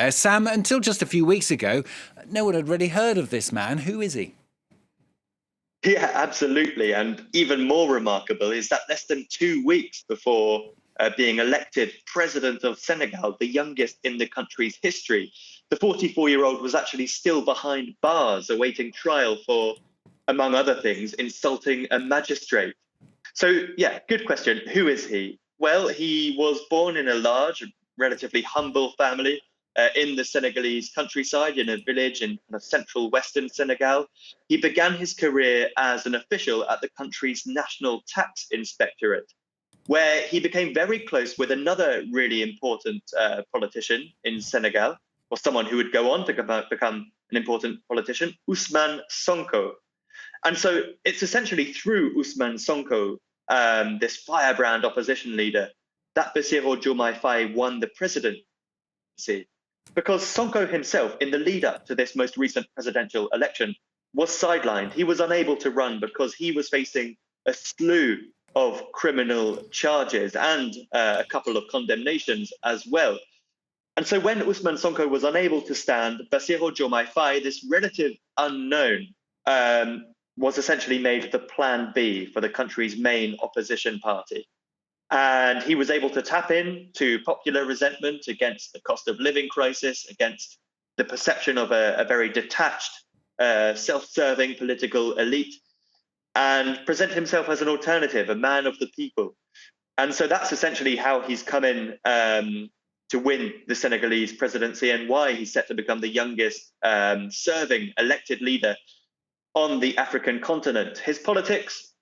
Sam, until just a few weeks ago, no one had really heard of this man. Who is he? Yeah, absolutely. And even more remarkable is that less than 2 weeks before being elected president of Senegal, the youngest in the country's history, the 44-year-old was actually still behind bars awaiting trial for, among other things, insulting a magistrate. So, yeah, good question. Who is he? Well, he was born in a large, relatively humble family in the Senegalese countryside, in a village in kind of central western Senegal. He began his career as an official at the country's National Tax Inspectorate, where he became very close with another really important politician in Senegal, or someone who would go on to become an important politician, Ousmane Sonko. And so it's essentially through Ousmane Sonko, this firebrand opposition leader, that Bassirou Diomaye Faye won the presidency. Because Sonko himself, in the lead up to this most recent presidential election, was sidelined. He was unable to run because he was facing a slew of criminal charges and a couple of condemnations as well. And so when Ousmane Sonko was unable to stand, Bassirou Diomaye Faye, this relative unknown, was essentially made the plan B for the country's main opposition party. And he was able to tap into popular resentment against the cost of living crisis, against the perception of a very detached, self-serving political elite, and present himself as an alternative, a man of the people. And so that's essentially how he's come in to win the Senegalese presidency, and why he's set to become the youngest serving elected leader on the African continent. His politics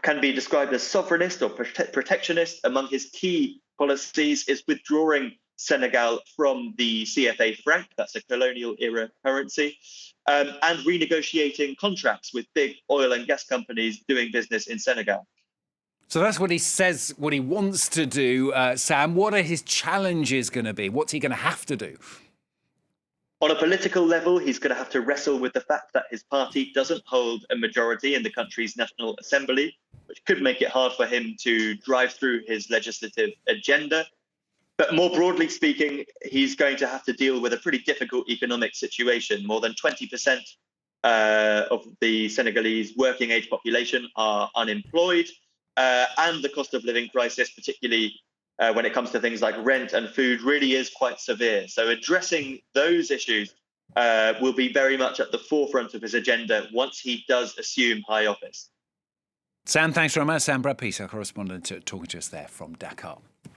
can be described as sovereignist or protectionist. Among his key policies is withdrawing Senegal from the CFA franc, that's a colonial era currency, and renegotiating contracts with big oil and gas companies doing business in Senegal. So that's what he says, what he wants to do. Sam, what are his challenges going to be? What's he going to have to do? On a political level, he's going to have to wrestle with the fact that his party doesn't hold a majority in the country's National Assembly, which could make it hard for him to drive through his legislative agenda. But more broadly speaking, he's going to have to deal with a pretty difficult economic situation. More than 20% of the Senegalese working age population are unemployed, and the cost of living crisis, particularly when it comes to things like rent and food, really is quite severe. So addressing those issues will be very much at the forefront of his agenda once he does assume high office. Sam, thanks very much. Sam Bradpiece, our correspondent, talking to us there from Dakar.